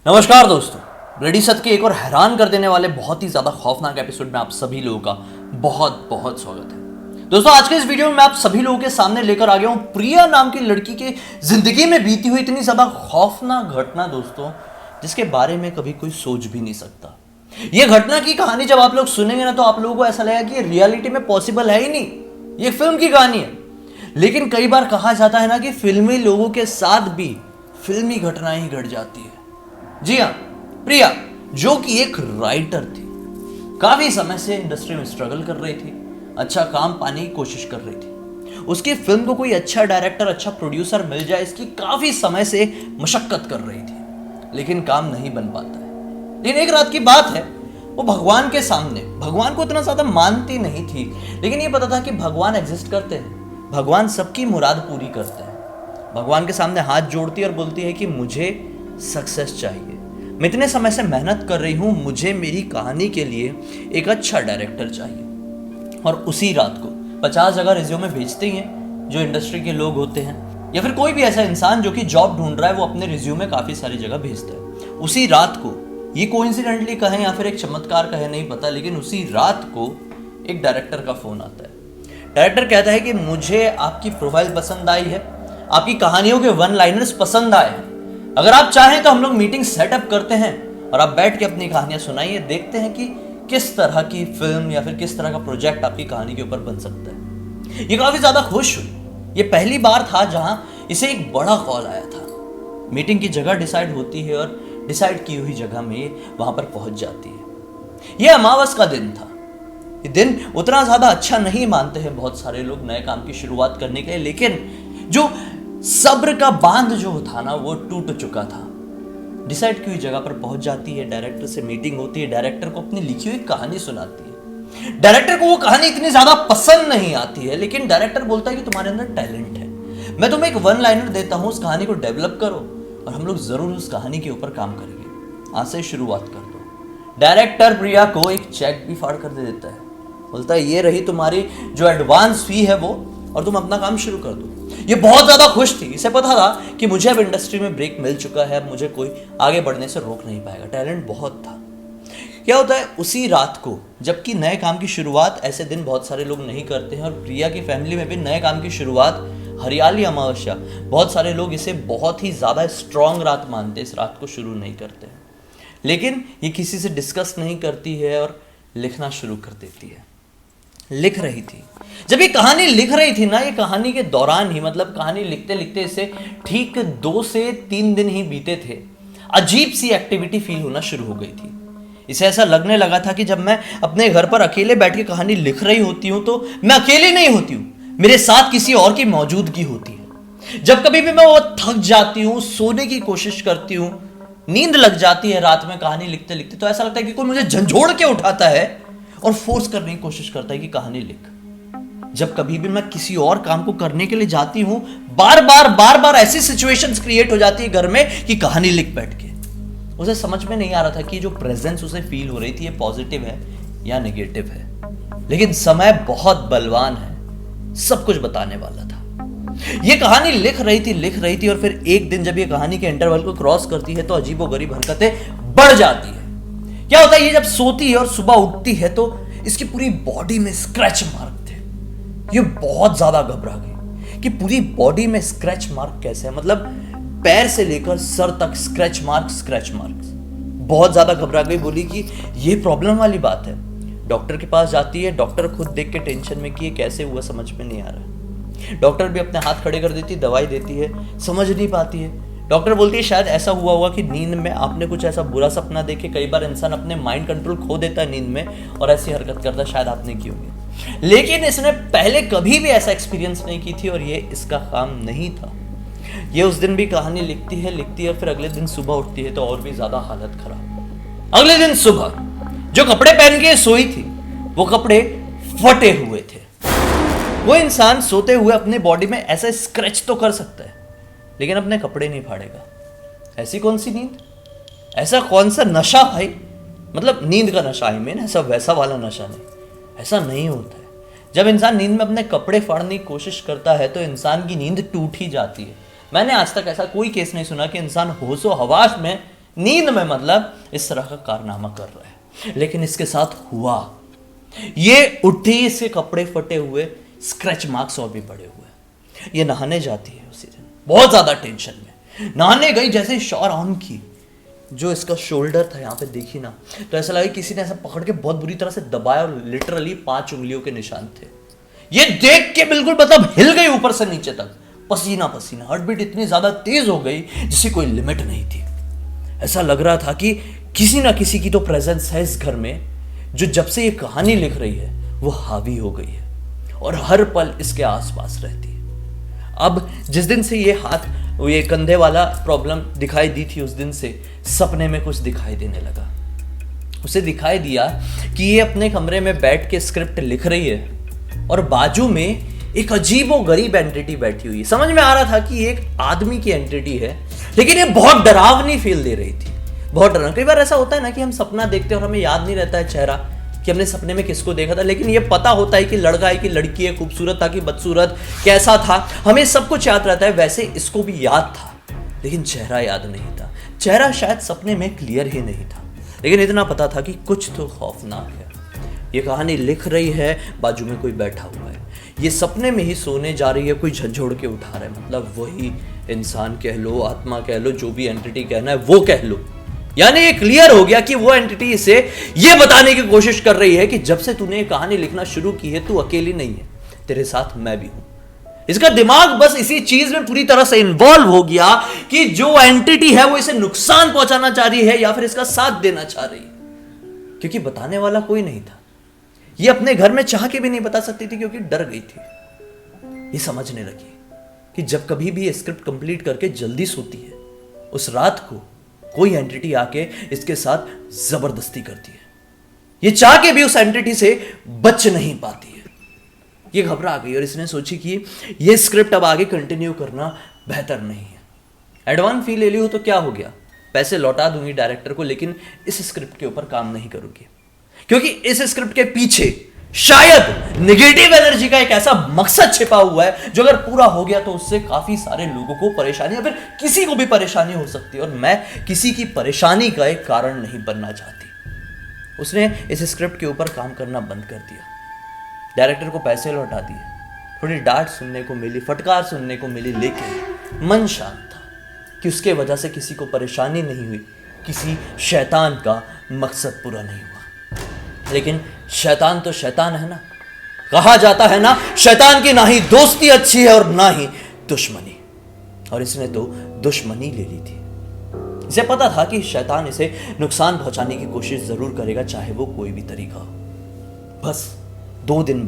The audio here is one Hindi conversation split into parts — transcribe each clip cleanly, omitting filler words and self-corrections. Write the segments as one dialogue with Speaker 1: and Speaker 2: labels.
Speaker 1: नमस्कार दोस्तों, रेडी सत के एक और हैरान कर देने वाले बहुत ही ज्यादा खौफनाक एपिसोड में आप सभी लोगों का बहुत बहुत स्वागत है। दोस्तों, आज के इस वीडियो में मैं आप सभी लोगों के सामने लेकर आ गया हूं प्रिया नाम की लड़की के जिंदगी में बीती हुई इतनी ज्यादा खौफनाक घटना दोस्तों, जिसके बारे में कभी कोई सोच भी नहीं सकता। यह घटना की कहानी जब आप लोग सुनेंगे ना तो आप लोगों को ऐसा लगेगा कि रियलिटी में पॉसिबल है ही नहीं, ये फिल्म की कहानी है। लेकिन कई बार कहा जाता है ना कि फिल्मी लोगों के साथ भी फिल्मी घटनाएं ही घट जाती है। जी हाँ, प्रिया जो कि एक राइटर थी, काफी समय से इंडस्ट्री में स्ट्रगल कर रही थी, अच्छा काम पाने की कोशिश कर रही थी। उसकी फिल्म को कोई अच्छा डायरेक्टर, अच्छा प्रोड्यूसर मिल जाए, इसकी काफी समय से मशक्कत कर रही थी, लेकिन काम नहीं बन पाता है। लेकिन एक रात की बात है, वो भगवान के सामने, भगवान को इतना ज्यादा मानती नहीं थी, लेकिन ये पता था कि भगवान एग्जिस्ट करते हैं, भगवान सबकी मुराद पूरी करते हैं। भगवान के सामने हाथ जोड़ती है और बोलती है कि मुझे सक्सेस चाहिए, मैं इतने समय से मेहनत कर रही हूं, मुझे मेरी कहानी के लिए एक अच्छा डायरेक्टर चाहिए। और उसी रात को 50 जगह रिज्यूमे भेजते हैं जो इंडस्ट्री के लोग होते हैं, या फिर कोई भी ऐसा इंसान जो कि जॉब ढूंढ रहा है, वो अपने रिज्यूमे काफी सारी जगह भेजता है। उसी रात को, ये कोइंसिडेंटली कहें या फिर एक चमत्कार कहें नहीं पता, लेकिन उसी रात को एक डायरेक्टर का फोन आता है। डायरेक्टर कहता है कि मुझे आपकी प्रोफाइल पसंद आई है, आपकी कहानियों के वन लाइनर्स पसंद आए हैं, अगर आप चाहें तो हम लोग मीटिंग सेटअप करते हैं और आप बैठ के अपनी कहानियां सुनाइए, देखते हैं कि किस तरह की फिल्म या फिर किस तरह का प्रोजेक्ट आपकी कहानी के ऊपर बन सकता है। ये काफी ज्यादा खुश हुई। ये पहली बार था जहां इसे एक बड़ा कॉल आया था। मीटिंग की जगह डिसाइड होती है और डिसाइड की हुई जगह में वहां पर पहुंच जाती है। यह अमावस का दिन था। ये दिन उतना ज्यादा अच्छा नहीं मानते हैं बहुत सारे लोग नए काम की शुरुआत करने के लिए, लेकिन जो सब्र का बांध जो था ना, वो टूट चुका था। डिसाइड की हुई जगह पर पहुंच जाती है, डायरेक्टर से मीटिंग होती है, डायरेक्टर को अपनी लिखी हुई कहानी सुनाती है। डायरेक्टर को वो कहानी इतनी ज्यादा पसंद नहीं आती है, लेकिन डायरेक्टर बोलता है कि तुम्हारे अंदर टैलेंट है, मैं तुम्हें एक वन लाइनर देता हूं, उस कहानी को डेवलप करो और हम लोग जरूर उस कहानी के ऊपर काम करेंगे, आज से शुरुआत कर दो। डायरेक्टर प्रिया को एक चेक भी फाड़ कर दे देता है, बोलता है ये रही तुम्हारी जो एडवांस फी है वो, और तुम अपना काम शुरू कर दो। ये बहुत ज्यादा खुश थी, इसे पता था कि मुझे अब इंडस्ट्री में ब्रेक मिल चुका है, अब मुझे कोई आगे बढ़ने से रोक नहीं पाएगा, टैलेंट बहुत था। क्या होता है, उसी रात को, जबकि नए काम की शुरुआत ऐसे दिन बहुत सारे लोग नहीं करते हैं, और प्रिया की फैमिली में भी नए काम की शुरुआत हरियाली अमावस्या, बहुत सारे लोग इसे बहुत ही ज्यादा स्ट्रांग रात मानते, इस रात को शुरू नहीं करते हैं। लेकिन ये किसी से डिस्कस नहीं करती है और लिखना शुरू कर देती है। लिख रही थी, जब ये कहानी लिख रही थी ना, ये कहानी के दौरान ही, मतलब कहानी लिखते लिखते इसे ठीक 2 से 3 दिन ही बीते थे, अजीब सी एक्टिविटी फील होना शुरू हो गई थी। इसे ऐसा लगने लगा था कि जब मैं अपने घर पर अकेले बैठ के कहानी लिख रही होती हूं तो मैं अकेली नहीं होती हूं, मेरे साथ किसी और की मौजूदगी होती है। जब कभी भी मैं वो थक जाती हूं, सोने की कोशिश करती हूं, नींद लग जाती है रात में कहानी लिखते लिखते, तो ऐसा लगता है कि कोई मुझे झंझोड़ के उठाता है और फोर्स करने की कोशिश करता है कि कहानी लिख। जब कभी भी मैं किसी और काम को करने के लिए जाती हूं, बार बार ऐसी सिचुएशंस क्रिएट हो जाती है घर में कि कहानी लिख बैठ के। उसे समझ में नहीं आ रहा था कि जो प्रेजेंस उसे फील हो रही थी, ये पॉजिटिव है या नेगेटिव है। लेकिन समय बहुत बलवान है, सब कुछ बताने वाला था। ये कहानी लिख रही थी और फिर एक दिन जब ये कहानी के इंटरवल को क्रॉस करती है तो अजीबोगरीब हरकतें बढ़ जाती है। क्या होता है, ये जब सोती है और सुबह उठती है तो इसकी पूरी बॉडी में स्क्रैच मार्क थे। ये बहुत ज्यादा घबरा गई कि पूरी बॉडी में स्क्रैच मार्क कैसे है, मतलब पैर से लेकर सर तक स्क्रैच मार्क। बहुत ज्यादा घबरा गई, बोली कि ये प्रॉब्लम वाली बात है। डॉक्टर के पास जाती है, डॉक्टर खुद देख के टेंशन में कि ये कैसे हुआ समझ में नहीं आ रहा। डॉक्टर भी अपने हाथ खड़े कर देती, दवाई देती है, समझ नहीं पाती है। डॉक्टर बोलती है शायद ऐसा हुआ होगा कि नींद में आपने कुछ ऐसा बुरा सपना देखे, कई बार इंसान अपने माइंड कंट्रोल खो देता है नींद में और ऐसी हरकत करता है, शायद आपने की होगी। लेकिन इसने पहले कभी भी ऐसा एक्सपीरियंस नहीं की थी और ये इसका काम नहीं था। ये उस दिन भी कहानी लिखती है, फिर अगले दिन सुबह उठती है तो और भी ज्यादा हालत खराब। अगले दिन सुबह जो कपड़े पहन के सोई थी, वो कपड़े फटे हुए थे। वो इंसान सोते हुए अपने बॉडी में ऐसा स्क्रैच तो कर सकता है, लेकिन अपने कपड़े नहीं फाड़ेगा। ऐसी कौन सी नींद, ऐसा कौन सा नशा भाई, मतलब नींद का नशा, आई मीन ऐसा वैसा वाला नशा नहीं, ऐसा नहीं होता है। जब इंसान नींद में अपने कपड़े फाड़ने की कोशिश करता है तो इंसान की नींद टूट ही जाती है। मैंने आज तक ऐसा कोई केस नहीं सुना कि इंसान होशो हवास में नींद में मतलब इस तरह का कारनामा कर रहा है। लेकिन इसके साथ हुआ ये, उठी, इसके कपड़े फटे हुए, स्क्रैच मार्क्स और भी पड़े हुए। ये नहाने जाती है उसी दिन, बहुत ज्यादा टेंशन में नहाने गई। जैसे शॉवर ऑन की, जो इसका शोल्डर था यहाँ पे देखी ना, तो ऐसा लगा किसी ने ऐसा पकड़ के बहुत बुरी तरह से दबाया और लिटरली 5 उंगलियों के निशान थे। ये देख के बिल्कुल मतलब हिल गई ऊपर से नीचे तक, पसीना पसीना, हार्ट बीट इतनी ज्यादा तेज हो गई जिसकी कोई लिमिट नहीं थी। ऐसा लग रहा था कि किसी ना किसी की तो प्रेजेंस है इस घर में, जो जब से ये कहानी लिख रही है वो हावी हो गई है और हर पल इसके आसपास रहती है। अब जिस दिन से ये हाथ, ये कंधे वाला प्रॉब्लम दिखाई दी थी, उस दिन से सपने में कुछ दिखाई देने लगा। उसे दिखाई दिया कि ये अपने कमरे में बैठ के स्क्रिप्ट लिख रही है और बाजू में एक अजीबो गरीब एंटिटी बैठी हुई है। समझ में आ रहा था कि ये एक आदमी की एंटिटी है, लेकिन ये बहुत डरावनी फील दे रही थी, बहुत डरावनी। कई बार ऐसा होता है ना कि हम सपना देखते हैं और हमें याद नहीं रहता है चेहरा कि हमने सपने में किसको देखा था, लेकिन ये पता होता है कि लड़का है कि लड़की है, खूबसूरत था कि बदसूरत, कैसा था, हमें सब कुछ याद रहता है। वैसे इसको भी याद था, लेकिन चेहरा याद नहीं था। चेहरा शायद सपने में क्लियर ही नहीं था, लेकिन इतना पता था कि कुछ तो खौफनाक है। ये कहानी लिख रही है, बाजू में कोई बैठा हुआ है। ये सपने में ही सोने जा रही है, कोई झंझोड़ के उठा रहा है, मतलब वही इंसान कह लो, आत्मा कह लो, जो भी एंटिटी कहना है वो कह लो। यानी ये क्लियर हो गया कि वो एंटिटी इसे ये बताने की कोशिश कर रही है कि जब से तूने ये कहानी लिखना शुरू की है, तू अकेली नहीं है, तेरे साथ मैं भी हूं। इसका दिमाग बस इसी चीज में पूरी तरह से इन्वॉल्व हो गया कि जो एंटिटी है वो इसे नुकसान पहुंचाना चाह रही है या फिर इसका साथ देना चाह रही है, क्योंकि बताने वाला कोई नहीं था। ये अपने घर में चाह के भी नहीं बता सकती थी क्योंकि डर गई थी। ये समझने लगी कि जब कभी भी ये स्क्रिप्ट कंप्लीट करके जल्दी सोती है, उस रात को कोई एंटिटी आके इसके साथ जबरदस्ती करती है। ये चाह के भी उस एंटिटी से बच नहीं पाती है। ये घबरा गई और इसने सोची कि ये स्क्रिप्ट अब आगे कंटिन्यू करना बेहतर नहीं है। एडवांस फी ले ली हो तो क्या हो गया, पैसे लौटा दूंगी डायरेक्टर को, लेकिन इस स्क्रिप्ट के ऊपर काम नहीं करूंगी, क्योंकि इस स्क्रिप्ट के पीछे शायद नेगेटिव एनर्जी का एक ऐसा मकसद छिपा हुआ है जो अगर पूरा हो गया तो उससे काफी सारे लोगों को परेशानी या फिर किसी को भी परेशानी हो सकती है, और मैं किसी की परेशानी का एक कारण नहीं बनना चाहती। उसने इस स्क्रिप्ट के ऊपर काम करना बंद कर दिया, डायरेक्टर को पैसे लौटा दिए, थोड़ी डांट सुनने को मिली, फटकार सुनने को मिली, लेकिन मन शांत था कि उसके वजह से किसी को परेशानी नहीं हुई, किसी शैतान का मकसद पूरा नहीं हुआ। लेकिन शैतान तो शैतान है ना, कहा जाता है ना, शैतान की ना ही दोस्ती अच्छी है और ना ही दुश्मनी, और इसने तो दुश्मनी ले ली थी। इसे पता था कि शैतान इसे नुकसान पहुंचाने की कोशिश जरूर करेगा, चाहे वो कोई भी तरीका हो। बस 2 दिन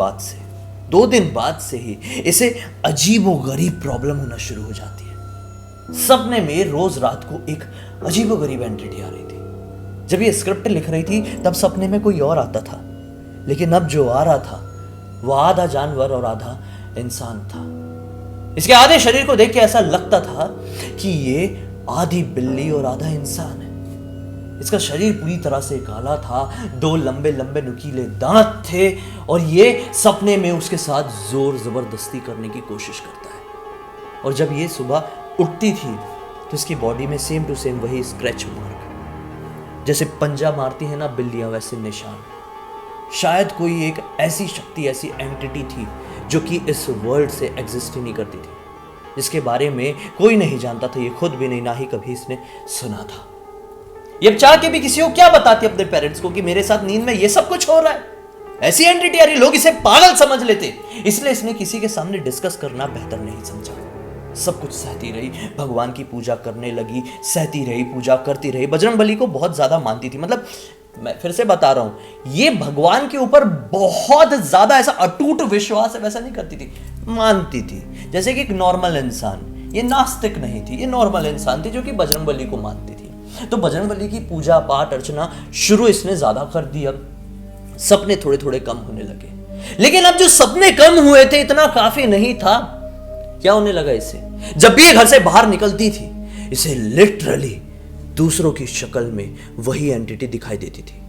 Speaker 1: बाद से ही इसे अजीबोगरीब प्रॉब्लम होना शुरू हो जाती है। सपने में रोज रात को एक अजीबोगरीब एंटिटी आ रही थी। जब ये स्क्रिप्ट लिख रही थी तब सपने में कोई और आता था, लेकिन अब जो आ रहा था वो आधा जानवर और आधा इंसान था। इसके आधे शरीर को देख के ऐसा लगता था कि ये आधी बिल्ली और आधा इंसान है। इसका शरीर पूरी तरह से काला था, 2 लंबे लंबे नुकीले दांत थे, और ये सपने में उसके साथ जोर जबरदस्ती करने की कोशिश करता है। और जब ये सुबह उठती थी तो इसकी बॉडी में सेम टू सेम वही स्क्रैच मार्क, जैसे पंजा मारती है ना बिल्लियां, वैसे निशान। शायद कोई एक ऐसी शक्ति, ऐसी एंटिटी थी जो कि इस वर्ल्ड से एग्जिस्ट ही नहीं करती थी, जिसके बारे में कोई नहीं जानता था, ये खुद भी नहीं, ना ही कभी इसने सुना था। ये चाह के भी किसी को क्या बताती अपने पेरेंट्स को कि मेरे साथ नींद में ये सब कुछ हो रहा है, ऐसी एंटिटी आ रही, लोग इसे पागल समझ लेते। इसलिए इसने किसी के सामने डिस्कस करना बेहतर नहीं समझा। सब कुछ सहती रही, भगवान की पूजा करने लगी, सहती रही, पूजा करती रही। बजरंगबली को बहुत ज्यादा मानती थी, मतलब मैं फिर से बता रहा हूं, ये भगवान के ऊपर बहुत ज्यादा ऐसा अटूट विश्वास है वैसा नहीं करती थी, मानती थी जैसे कि एक नॉर्मल इंसान। ये नास्तिक नहीं थी, ये नॉर्मल इंसान थी जो कि बजरंगबली को मानती थी। तो बजरंगबली की पूजा पाठ अर्चना शुरू इसने ज्यादा कर दी। अब सपने थोड़े थोड़े कम होने लगे, लेकिन अब जो सपने कम हुए थे इतना काफी नहीं था। क्या होने लगा इसे, जब भी ये घर से बाहर निकलती थी इसे लिटरली दूसरों की शक्ल में वही एंटिटी दिखाई देती थी।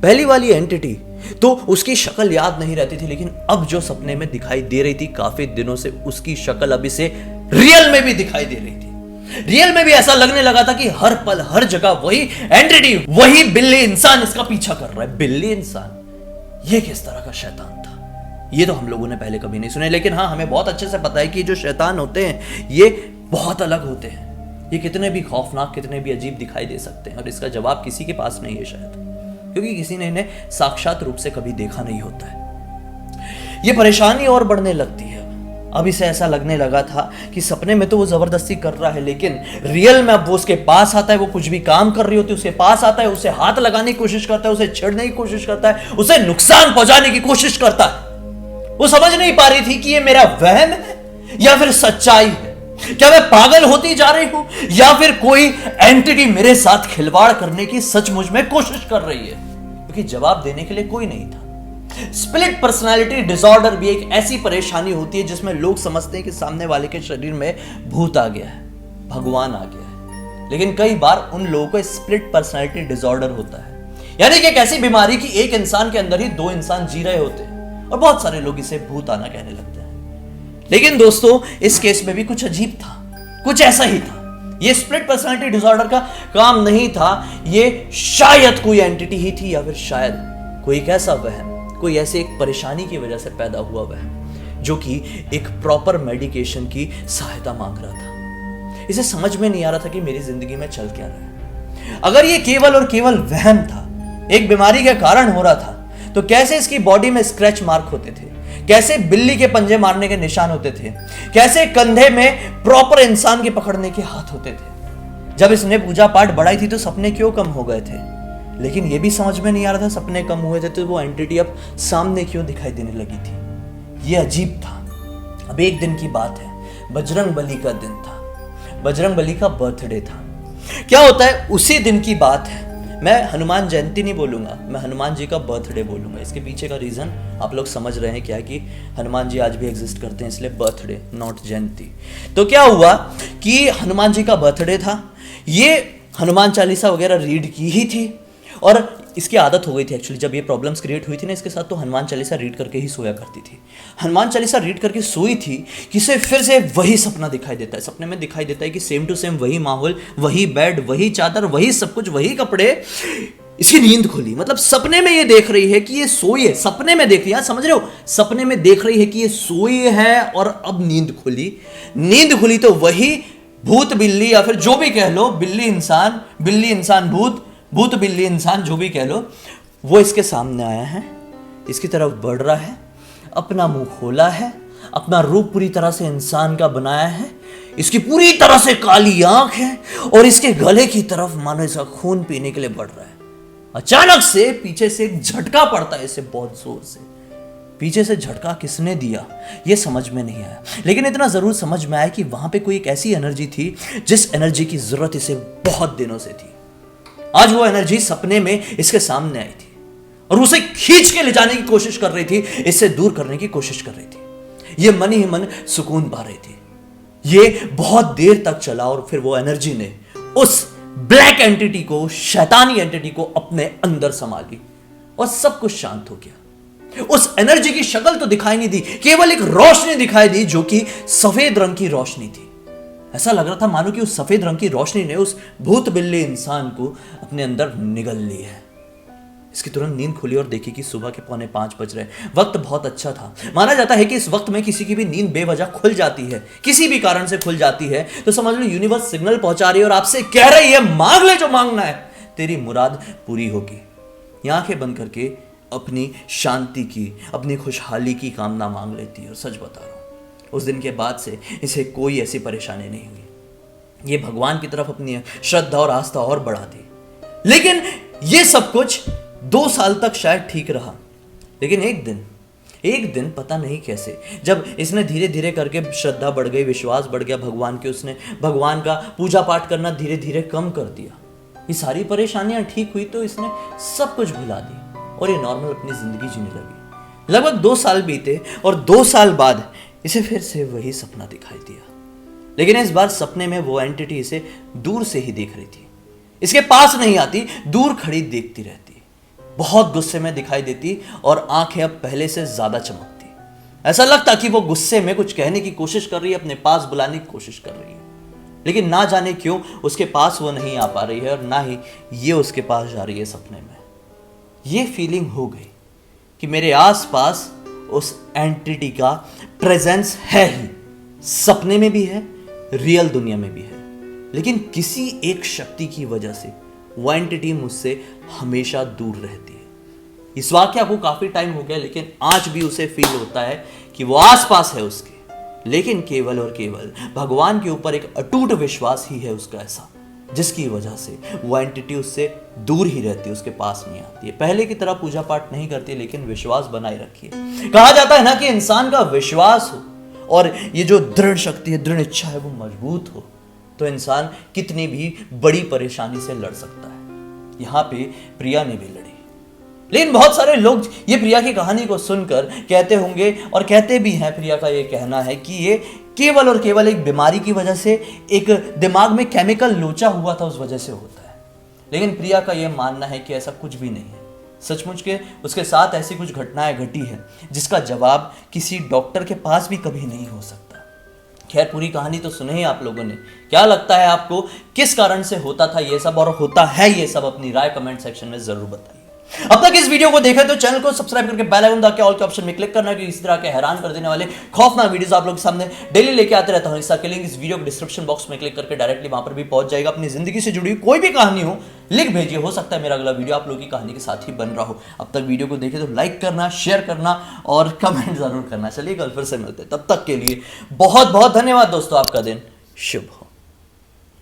Speaker 1: पहली वाली एंटिटी तो उसकी शक्ल याद नहीं रहती थी, लेकिन अब जो सपने में दिखाई दे रही थी काफी दिनों से उसकी शक्ल अब इसे रियल में भी दिखाई दे रही थी। रियल में भी ऐसा लगने लगा था कि हर पल हर जगह वही एंटिटी, वही बिल्ली इंसान इसका पीछा कर रहा है। बिल्ली इंसान, ये किस तरह का शैतान था? ये तो हम लोगों ने पहले कभी नहीं सुने, लेकिन हाँ, हमें बहुत अच्छे से पता है कि जो शैतान होते हैं ये बहुत अलग होते हैं। ये कितने भी खौफनाक, कितने भी अजीब दिखाई दे सकते हैं, और इसका जवाब किसी के पास नहीं है शायद, क्योंकि किसी ने इन्हें साक्षात रूप से कभी देखा नहीं होता है। ये परेशानी और बढ़ने लगती है। अब इसे ऐसा लगने लगा था कि सपने में तो वो जबरदस्ती कर रहा है, लेकिन रियल में अब वो उसके पास आता है, वो कुछ भी काम कर रही होती है उसके पास आता है, उसे हाथ लगाने की कोशिश करता है, उसे छेड़ने की कोशिश करता है, उसे नुकसान पहुंचाने की कोशिश करता है। वो समझ नहीं पा रही थी कि ये मेरा वहम है या फिर सच्चाई है। क्या मैं पागल होती जा रही हूं या फिर कोई एंटिटी मेरे साथ खिलवाड़ करने की सचमुच में कोशिश कर रही है? क्योंकि जवाब देने के लिए कोई नहीं था। स्प्लिट पर्सनालिटी डिसऑर्डर भी एक ऐसी परेशानी होती है जिसमें लोग समझते हैं कि सामने वाले के शरीर में भूत आ गया है, भगवान आ गया है, लेकिन कई बार उन लोगों को स्प्लिट पर्सनालिटी डिसऑर्डर होता है, यानी कि एक ऐसी बीमारी कि एक इंसान के अंदर ही दो इंसान जी रहे होते हैं, और बहुत सारे लोग इसे भूत आना कहने लगते हैं। लेकिन दोस्तों, इस केस में भी कुछ अजीब था, कुछ ऐसा ही था। ये स्प्लिट पर्सनालिटी डिसऑर्डर का काम नहीं था, ये शायद कोई एंटिटी ही थी, या फिर शायद कोई एक ऐसा वहम, कोई ऐसे एक परेशानी की वजह से पैदा हुआ वह, जो कि एक प्रॉपर मेडिकेशन की सहायता मांग रहा था। इसे समझ में नहीं आ रहा था कि मेरी जिंदगी में चल क्या रहा है। अगर ये केवल और केवल वहम था, एक बीमारी के कारण हो रहा था, तो कैसे इसकी बॉडी में स्क्रैच मार्क होते थे, कैसे बिल्ली के पंजे मारने के निशान होते थे, कैसे कंधे में प्रॉपर इंसान के पकड़ने के हाथ होते थे। जब इसने पूजा पाठ बढ़ाई थी तो सपने क्यों कम हो गए थे? लेकिन यह भी समझ में नहीं आ रहा था, सपने कम हुए थे तो वो एंटिटी अब सामने क्यों दिखाई देने लगी थी? यह अजीब था। अब एक दिन की बात है, बजरंग बली का दिन था, बजरंग बली का बर्थडे था। क्या होता है, उसी दिन की बात है, मैं हनुमान जयंती नहीं बोलूंगा, मैं हनुमान जी का बर्थडे बोलूंगा। इसके पीछे का रीजन आप लोग समझ रहे हैं क्या, कि हनुमान जी आज भी एग्जिस्ट करते हैं, इसलिए बर्थडे नॉट जयंती। तो क्या हुआ कि हनुमान जी का बर्थडे था, ये हनुमान चालीसा वगैरह रीड की ही थी, और इसकी आदत हो गई थी एक्चुअली। जब ये प्रॉब्लम्स क्रिएट हुई थी ना इसके साथ, तो हनुमान चालीसा रीड करके ही सोया करती थी। हनुमान चालीसा रीड करके सोई थी कि इसे फिर से वही सपना दिखाई देता है। सपने में दिखाई देता है कि सेम टू सेम वही माहौल, वही बेड, वही चादर, वही सब कुछ, वही कपड़े। इसकी नींद खुली, मतलब सपने में ये देख रही है कि ये सोई है, सपने में देख रही है, समझ रहे हो, सपने में देख रही है कि ये सोई है, और अब नींद खुली। नींद खुली तो वही भूत बिल्ली, या फिर जो भी कह लो, बिल्ली इंसान भूत, भूत बिल्ली इंसान, जो भी कह लो, वो इसके सामने आया है, इसकी तरफ बढ़ रहा है, अपना मुंह खोला है, अपना रूप पूरी तरह से इंसान का बनाया है, इसकी पूरी तरह से काली आंख है, और इसके गले की तरफ मानो इसका खून पीने के लिए बढ़ रहा है। अचानक से पीछे से एक झटका पड़ता है इसे, बहुत जोर से। पीछे से झटका किसने दिया ये समझ में नहीं आया, लेकिन इतना जरूर समझ में आया कि वहां पे कोई एक ऐसी एनर्जी थी जिस एनर्जी की जरूरत इसे बहुत दिनों से थी। आज वो एनर्जी सपने में इसके सामने आई थी, और उसे खींच के ले जाने की कोशिश कर रही थी, इससे दूर करने की कोशिश कर रही थी। ये मन ही मन सुकून पा रही थी। ये बहुत देर तक चला, और फिर वो एनर्जी ने उस ब्लैक एंटिटी को, शैतानी एंटिटी को अपने अंदर समा ली, और सब कुछ शांत हो गया। उस एनर्जी की शक्ल तो दिखाई नहीं दी, केवल एक रोशनी दिखाई दी, जो कि सफेद रंग की रोशनी थी। ऐसा लग रहा था मानो कि उस सफेद रंग की रोशनी ने उस भूत बिल्ली इंसान को अपने अंदर निगल ली है। इसकी तुरंत नींद खुली और देखी कि सुबह के 4:45 बज रहे। वक्त बहुत अच्छा था। माना जाता है कि इस वक्त में किसी की भी नींद बेवजह खुल जाती है, किसी भी कारण से खुल जाती है, तो समझ लो यूनिवर्स सिग्नल पहुंचा रही है और आपसे कह रही है, मांग ले जो मांगना है, तेरी मुराद पूरी होगी। ये आंखें बंद करके अपनी शांति की, अपनी खुशहाली की कामना मांग लेती है। और सच बता रहा हूं, उस दिन के बाद से इसे कोई ऐसी परेशानी नहीं हुई। ये भगवान की तरफ अपनी श्रद्धा और आस्था और बढ़ा दी। लेकिन ये सब कुछ 2 साल तक शायद ठीक रहा, लेकिन एक दिन पता नहीं कैसे, जब इसने धीरे धीरे करके श्रद्धा बढ़ गई, विश्वास बढ़ गया भगवान के, उसने भगवान का पूजा पाठ करना धीरे धीरे कम कर दिया। ये सारी परेशानियां ठीक हुई तो इसने सब कुछ भुला दी और ये नॉर्मल अपनी जिंदगी जीने लगी। लगभग 2 साल बीते और 2 साल बाद इसे फिर से वही सपना दिखाई दिया, लेकिन इस बार सपने में वो एंटिटी इसे दूर से ही देख रही थी। इसके पास नहीं आती, दूर खड़ी देखती रहती, बहुत गुस्से में दिखाई देती और आंखें अब पहले से ज्यादा चमकती। ऐसा लगता कि वो गुस्से में कुछ कहने की कोशिश कर रही है, अपने पास बुलाने की कोशिश कर रही है। लेकिन ना जाने क्यों उसके पास वो नहीं आ पा रही है और ना ही ये उसके पास जा रही है सपने में। ये फीलिंग हो गई कि मेरे आसपास उस एंटिटी का प्रेजेंस है ही, सपने में भी है, रियल दुनिया में भी है, लेकिन किसी एक शक्ति की वजह से वो एंटिटी मुझसे हमेशा दूर रहती है। इस वाक्य को काफी टाइम हो गया, लेकिन आज भी उसे फील होता है कि वो आसपास है उसके, लेकिन केवल और केवल भगवान के ऊपर एक अटूट विश्वास ही है उसका ऐसा, जिसकी वजह से वो एंटिटी उससे दूर ही रहती है, उसके पास नहीं आती है। पहले की तरह पूजा पाठ नहीं करती, लेकिन विश्वास बनाए रखी है। कहा जाता है ना कि इंसान का विश्वास हो और ये जो दृढ़ शक्ति है, दृढ़ इच्छा है, वो मजबूत हो तो इंसान कितनी भी बड़ी परेशानी से लड़ सकता है। यहां पे प्रिया ने भी लड़ी, लेकिन बहुत सारे लोग ये प्रिया की कहानी को सुनकर कहते होंगे और कहते भी हैं, प्रिया का ये कहना है कि ये केवल और केवल एक बीमारी की वजह से, एक दिमाग में केमिकल लोचा हुआ था उस वजह से होता है। लेकिन प्रिया का यह मानना है कि ऐसा कुछ भी नहीं है। सचमुच के उसके साथ ऐसी कुछ घटनाएं घटी है जिसका जवाब किसी डॉक्टर के पास भी कभी नहीं हो सकता। खैर, पूरी कहानी तो सुने ही आप लोगों ने। क्या लगता है आपको, किस कारण से होता था ये सब और होता है ये सब? अपनी राय कमेंट सेक्शन में जरूर बताइए। अब तक इस वीडियो को देखा तो चैनल को सब्सक्राइब करके बेल आइकन दबा के ऑल के ऑप्शन में क्लिक करना, क्योंकि इस तरह के हैरान कर देने वाले खौफनाक वीडियोस आप लोगों के सामने डेली लेके आते रहता हूं। इसका लिंक इस वीडियो के डिस्क्रिप्शन बॉक्स में क्लिक करके डायरेक्टली वहां पर भी पहुंच जाएगा। अपनी जिंदगी से जुड़ी कोई भी कहानी हो लिख भेजिए, हो सकता है मेरा अगला वीडियो आप लोगों की कहानी के साथ ही बन रहा हो। अब तक वीडियो को देखे तो लाइक करना, शेयर करना और कमेंट जरूर करना। चलिए कल फिर से मिलते हैं, तब तक के लिए बहुत बहुत धन्यवाद दोस्तों। आपका दिन शुभ हो।